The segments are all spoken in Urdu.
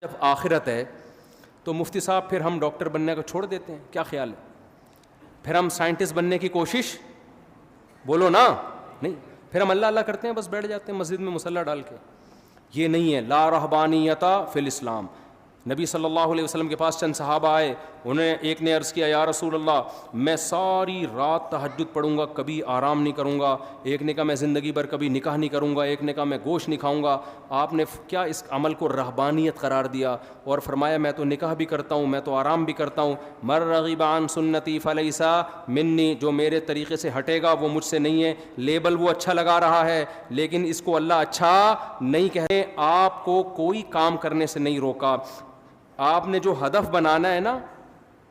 جب آخرت ہے تو مفتی صاحب پھر ہم ڈاکٹر بننے کو چھوڑ دیتے ہیں؟ کیا خیال ہے؟ پھر ہم سائنٹسٹ بننے کی کوشش، بولو نا، نہیں، پھر ہم اللہ اللہ کرتے ہیں، بس بیٹھ جاتے ہیں مسجد میں مصلی ڈال کے. یہ نہیں ہے. لا رہبانیت فی الاسلام. نبی صلی اللہ علیہ وسلم کے پاس چند صحابہ آئے، انہیں ایک نے عرض کیا یا رسول اللہ میں ساری رات تہجد پڑھوں گا، کبھی آرام نہیں کروں گا. ایک نے کہا میں زندگی بھر کبھی نکاح نہیں کروں گا. ایک نے کہا میں گوشت نہیں کھاؤں گا. آپ نے کیا اس عمل کو رہبانیت قرار دیا اور فرمایا میں تو نکاح بھی کرتا ہوں، میں تو آرام بھی کرتا ہوں. مر رغب عن سنتی فلیس منی. جو میرے طریقے سے ہٹے گا وہ مجھ سے نہیں ہے. لیبل وہ اچھا لگا رہا ہے لیکن اس کو اللہ اچھا نہیں کہے. آپ کو کوئی کام کرنے سے نہیں روکا. آپ نے جو ہدف بنانا ہے نا،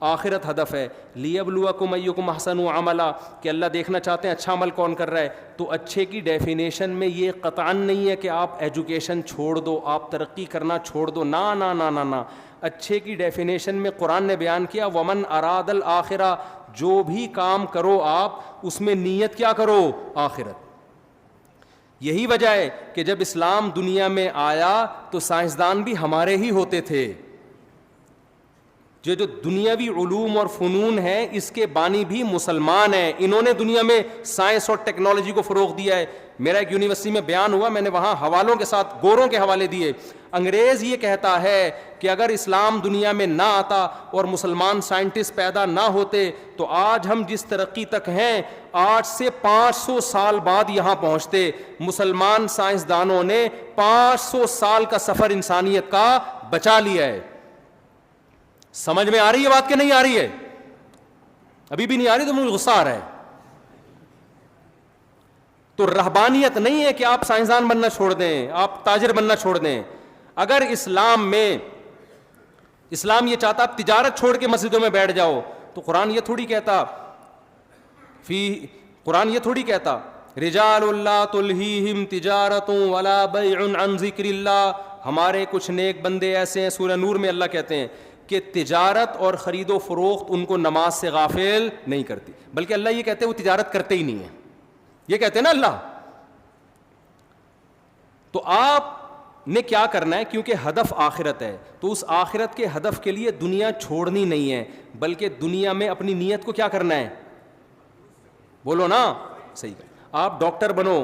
آخرت ہدف ہے. لیبلوکم ایکم احسن عملا، کہ اللہ دیکھنا چاہتے ہیں اچھا عمل کون کر رہا ہے. تو اچھے کی ڈیفینیشن میں یہ قطعاً نہیں ہے کہ آپ ایجوکیشن چھوڑ دو، آپ ترقی کرنا چھوڑ دو. نا نا نا نا نا. اچھے کی ڈیفینیشن میں قرآن نے بیان کیا ومن اراد الآخرہ، جو بھی کام کرو آپ اس میں نیت کیا کرو؟ آخرت. یہی وجہ ہے کہ جب اسلام دنیا میں آیا تو سائنسدان بھی ہمارے ہی ہوتے تھے. جو دنیاوی علوم اور فنون ہیں اس کے بانی بھی مسلمان ہیں. انہوں نے دنیا میں سائنس اور ٹیکنالوجی کو فروغ دیا ہے. میرا ایک یونیورسٹی میں بیان ہوا، میں نے وہاں حوالوں کے ساتھ گوروں کے حوالے دیے. انگریز یہ کہتا ہے کہ اگر اسلام دنیا میں نہ آتا اور مسلمان سائنٹسٹ پیدا نہ ہوتے تو آج ہم جس ترقی تک ہیں 8 سے 500 سال بعد یہاں پہنچتے. مسلمان سائنسدانوں نے 500 سال کا سفر انسانیت کا بچا لیا ہے. سمجھ میں آ رہی ہے بات کہ نہیں آ رہی ہے؟ ابھی بھی نہیں آ رہی تو مجھے غصہ آ رہا ہے. تو رہبانیت نہیں ہے کہ آپ سائنسدان بننا چھوڑ دیں، آپ تاجر بننا چھوڑ دیں. اگر اسلام یہ چاہتا آپ تجارت چھوڑ کے مسجدوں میں بیٹھ جاؤ تو قرآن یہ تھوڑی کہتا رجال اللہ تلہیہم تجارت ولا بیع عن ذکر اللہ. ہمارے کچھ نیک بندے ایسے ہیں، سورہ نور میں اللہ کہتے ہیں کہ تجارت اور خرید و فروخت ان کو نماز سے غافل نہیں کرتی. بلکہ اللہ یہ کہتے ہیں وہ تجارت کرتے ہی نہیں ہیں. یہ کہتے ہیں نا اللہ. تو آپ نے کیا کرنا ہے؟ کیونکہ ہدف آخرت ہے تو اس آخرت کے ہدف کے لیے دنیا چھوڑنی نہیں ہے، بلکہ دنیا میں اپنی نیت کو کیا کرنا ہے؟ بولو نا، صحیح کر. آپ ڈاکٹر بنو،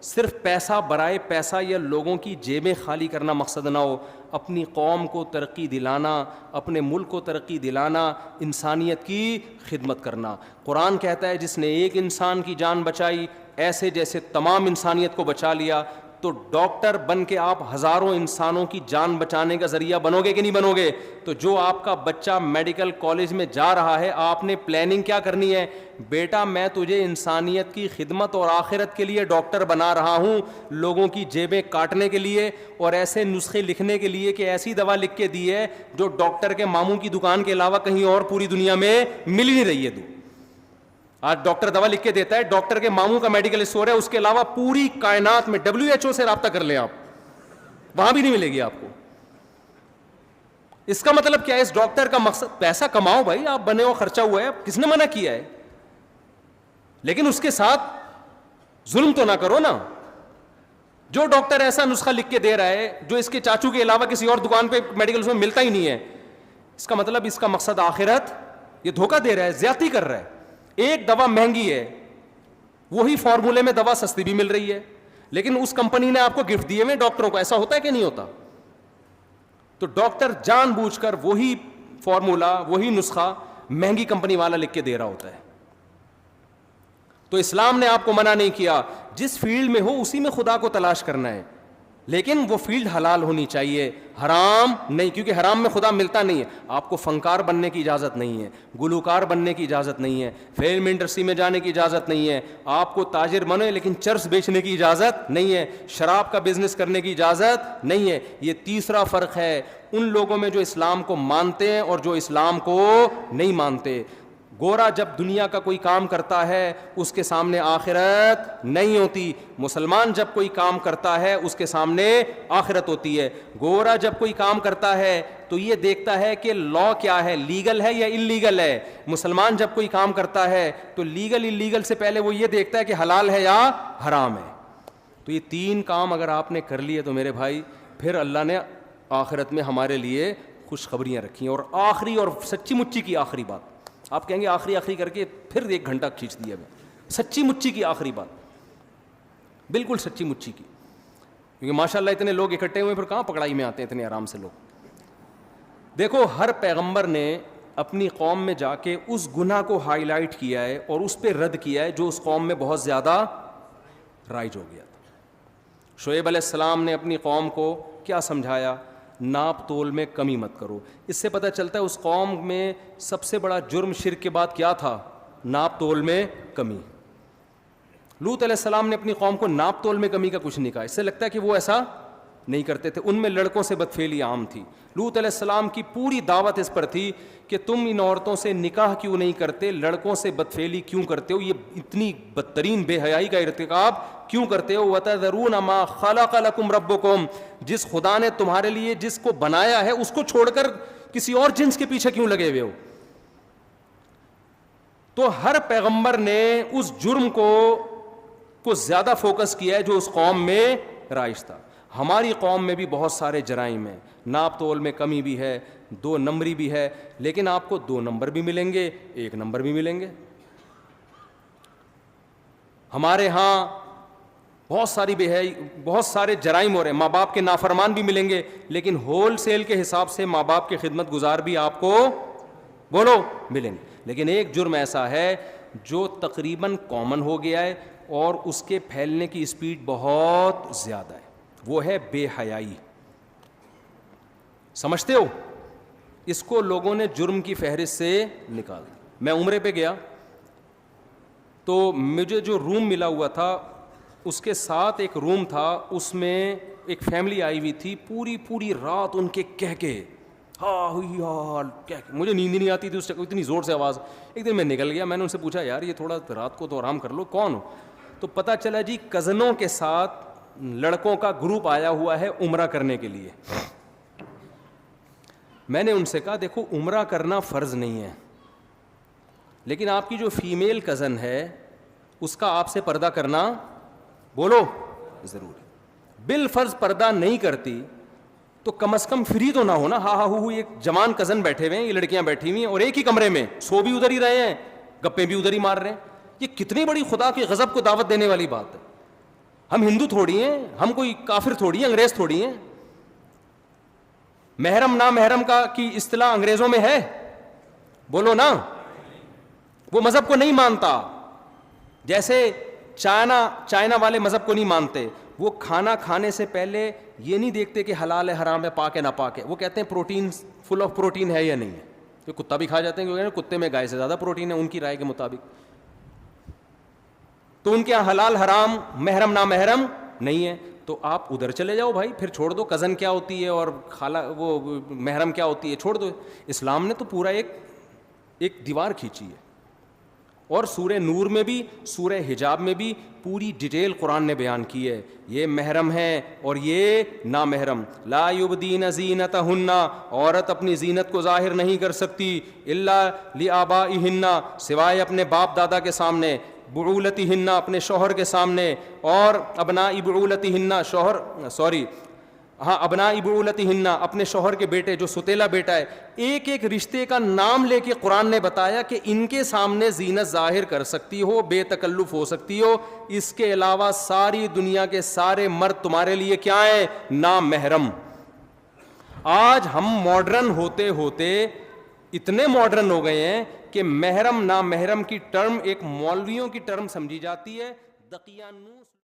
صرف پیسہ برائے پیسہ یا لوگوں کی جیبیں خالی کرنا مقصد نہ ہو. اپنی قوم کو ترقی دلانا، اپنے ملک کو ترقی دلانا، انسانیت کی خدمت کرنا. قرآن کہتا ہے جس نے ایک انسان کی جان بچائی ایسے جیسے تمام انسانیت کو بچا لیا. تو ڈاکٹر بن کے آپ ہزاروں انسانوں کی جان بچانے کا ذریعہ بنو گے کہ نہیں بنو گے؟ تو جو آپ کا بچہ میڈیکل کالج میں جا رہا ہے آپ نے پلاننگ کیا کرنی ہے؟ بیٹا میں تجھے انسانیت کی خدمت اور آخرت کے لیے ڈاکٹر بنا رہا ہوں، لوگوں کی جیبیں کاٹنے کے لیے اور ایسے نسخے لکھنے کے لیے کہ ایسی دوا لکھ کے دی ہے جو ڈاکٹر کے ماموں کی دکان کے علاوہ کہیں اور پوری دنیا میں مل ہی نہیں رہی ہے. آج ڈاکٹر دوا لکھ کے دیتا ہے، ڈاکٹر کے ماموں کا میڈیکل اسٹور ہے، اس کے علاوہ پوری کائنات میں WHO سے رابطہ کر لیں آپ، وہاں بھی نہیں ملے گی آپ کو. اس کا مطلب کیا ہے؟ اس ڈاکٹر کا مقصد پیسہ کماؤ بھائی، آپ بنے ہو، خرچہ ہوا ہے، کس نے منع کیا ہے؟ لیکن اس کے ساتھ ظلم تو نہ کرو نا. جو ڈاکٹر ایسا نسخہ لکھ کے دے رہا ہے جو اس کے چاچو کے علاوہ کسی اور دکان پہ میڈیکل اسٹور میں ملتا ہی نہیں ہے، اس کا مطلب اس کا مقصد آخرت، یہ دھوکہ دے رہا ہے، زیادتی کر رہا ہے. ایک دوا مہنگی ہے، وہی فارمولے میں دوا سستی بھی مل رہی ہے، لیکن اس کمپنی نے آپ کو گفٹ دیے ہوئے ڈاکٹروں کو. ایسا ہوتا ہے کہ نہیں ہوتا؟ تو ڈاکٹر جان بوجھ کر وہی فارمولا، وہی نسخہ مہنگی کمپنی والا لکھ کے دے رہا ہوتا ہے. تو اسلام نے آپ کو منع نہیں کیا، جس فیلڈ میں ہو اسی میں خدا کو تلاش کرنا ہے، لیکن وہ فیلڈ حلال ہونی چاہیے، حرام نہیں، کیونکہ حرام میں خدا ملتا نہیں ہے. آپ کو فنکار بننے کی اجازت نہیں ہے، گلوکار بننے کی اجازت نہیں ہے، فلم انڈسٹری میں جانے کی اجازت نہیں ہے. آپ کو تاجر بنے لیکن چرس بیچنے کی اجازت نہیں ہے، شراب کا بزنس کرنے کی اجازت نہیں ہے. یہ تیسرا فرق ہے ان لوگوں میں جو اسلام کو مانتے ہیں اور جو اسلام کو نہیں مانتے. گورا جب دنیا کا کوئی کام کرتا ہے اس کے سامنے آخرت نہیں ہوتی. مسلمان جب کوئی کام کرتا ہے اس کے سامنے آخرت ہوتی ہے. گورا جب کوئی کام کرتا ہے تو یہ دیکھتا ہے کہ لا کیا ہے، لیگل ہے یا انلیگل ہے. مسلمان جب کوئی کام کرتا ہے تو لیگل انلیگل سے پہلے وہ یہ دیکھتا ہے کہ حلال ہے یا حرام ہے. تو یہ 3 کام اگر آپ نے کر لیے تو میرے بھائی پھر اللہ نے آخرت میں ہمارے لیے خوشخبریاں رکھی ہیں. اور آخری اور سچی مچی کی آخری بات, آپ کہیں گے آخری کر کے پھر 1 گھنٹہ کھینچ دیا میں, سچی مچی کی آخری بات, بالکل سچی مچی کی, کیونکہ ماشاء اللہ اتنے لوگ اکٹھے ہوئے, پھر کہاں پکڑائی میں آتے ہیں اتنے آرام سے لوگ. دیکھو, ہر پیغمبر نے اپنی قوم میں جا کے اس گناہ کو ہائی لائٹ کیا ہے اور اس پہ رد کیا ہے جو اس قوم میں بہت زیادہ رائج ہو گیا تھا. شعیب علیہ السلام نے اپنی قوم کو کیا سمجھایا؟ ناپ تول میں کمی مت کرو. اس سے پتہ چلتا ہے اس قوم میں سب سے بڑا جرم شرک کے بعد کیا تھا؟ ناپ تول میں کمی. لوط علیہ السلام نے اپنی قوم کو ناپ تول میں کمی کا کچھ نہیں کہا. اس سے لگتا ہے کہ وہ ایسا نہیں کرتے تھے. ان میں لڑکوں سے بدفعلی عام تھی. لوط علیہ السلام کی پوری دعوت اس پر تھی کہ تم ان عورتوں سے نکاح کیوں نہیں کرتے, لڑکوں سے بدفعلی کیوں کرتے ہو, یہ اتنی بدترین بے حیائی کا ارتکاب کیوں کرتے ہو. وَتَذَرُونَ مَا خَلَقَ لَكُمْ رَبُّكُمْ, جس خدا نے تمہارے لیے جس کو بنایا ہے اس کو چھوڑ کر کسی اور جنس کے پیچھے کیوں لگے ہوئے ہو. تو ہر پیغمبر نے اس جرم کو زیادہ فوکس کیا ہے جو اس قوم میں رائج تھا. ہماری قوم میں بھی بہت سارے جرائم ہیں, ناپ تول میں کمی بھی ہے, 2 نمبری بھی ہے, لیکن آپ کو 2 نمبر بھی ملیں گے, 1 نمبر بھی ملیں گے. ہمارے ہاں بہت سارے جرائم ہو رہے ہیں, ماں باپ کے نافرمان بھی ملیں گے, لیکن ہول سیل کے حساب سے ماں باپ کے خدمت گزار بھی آپ کو بولو ملیں گے. لیکن ایک جرم ایسا ہے جو تقریباً کامن ہو گیا ہے اور اس کے پھیلنے کی اسپیڈ بہت زیادہ ہے, وہ ہے بے حیائی. سمجھتے ہو؟ اس کو لوگوں نے جرم کی فہرست سے نکال دیا. میں عمرے پہ گیا تو مجھے جو روم ملا ہوا تھا اس کے ساتھ ایک روم تھا, اس میں ایک فیملی آئی ہوئی تھی. پوری رات ان کے کہکے, مجھے نیند نہیں آتی تھی اس سے, اتنی زور سے آواز. ایک دن میں نکل گیا, میں نے ان سے پوچھا یار یہ تھوڑا رات کو تو آرام کر لو, کون ہو؟ تو پتہ چلا جی کزنوں کے ساتھ لڑکوں کا گروپ آیا ہوا ہے عمرہ کرنے کے لیے. میں نے ان سے کہا دیکھو عمرہ کرنا فرض نہیں ہے, لیکن آپ کی جو فیمیل کزن ہے اس کا آپ سے پردہ کرنا بولو ضرور ہے. بالفرض پردہ نہیں کرتی تو کم از کم فری تو نہ ہونا. ایک جوان کزن بیٹھے ہوئے ہیں, یہ لڑکیاں بیٹھی ہوئی ہیں اور ایک ہی کمرے میں, سو بھی ادھر ہی رہے ہیں, گپیں بھی ادھر ہی مار رہے ہیں. یہ کتنی بڑی خدا کے غضب کو دعوت دینے والی بات ہے. ہم ہندو تھوڑی ہیں, ہم کوئی کافر تھوڑی ہیں, انگریز تھوڑی ہیں. محرم نا محرم کی اصطلاح انگریزوں میں ہے؟ بولو نا. وہ مذہب کو نہیں مانتا, جیسے چائنا والے مذہب کو نہیں مانتے. وہ کھانا کھانے سے پہلے یہ نہیں دیکھتے کہ حلال ہے حرام ہے پاک ہے ناپاک ہے, وہ کہتے ہیں پروٹین فل آف پروٹین ہے یا نہیں ہے. یہ کتا بھی کھا جاتے ہیں کیونکہ کتے میں گائے سے زیادہ پروٹین ہے ان کی رائے کے مطابق. تو ان کے یہاں حلال حرام محرم نا محرم نہیں ہے. تو آپ ادھر چلے جاؤ بھائی, پھر چھوڑ دو کزن کیا ہوتی ہے اور خالہ وہ محرم کیا ہوتی ہے, چھوڑ دو. اسلام نے تو پورا ایک دیوار کھینچی ہے. اور سورہ نور میں بھی سورہ حجاب میں بھی پوری ڈیٹیل قرآن نے بیان کی ہے. یہ محرم ہے اور یہ نامحرم. لا یبدین زینتہن, عورت اپنی زینت کو ظاہر نہیں کر سکتی الا لآبائہن, سوائے اپنے باپ دادا کے سامنے, بعولتہن, اپنے شوہر کے سامنے, اور ابناء بعولتہن, ابناء بعولتہن, اپنے شوہر کے بیٹے جو ستیلا بیٹا ہے. ایک رشتے کا نام لے کے قرآن نے بتایا کہ ان کے سامنے زینت ظاہر کر سکتی ہو, بے تکلف ہو سکتی ہو. اس کے علاوہ ساری دنیا کے سارے مرد تمہارے لیے کیا ہیں؟ نامحرم. آج ہم ماڈرن ہوتے ہوتے اتنے ماڈرن ہو گئے ہیں کہ محرم نامحرم کی ٹرم ایک مولویوں کی ٹرم سمجھی جاتی ہے. دقیانوس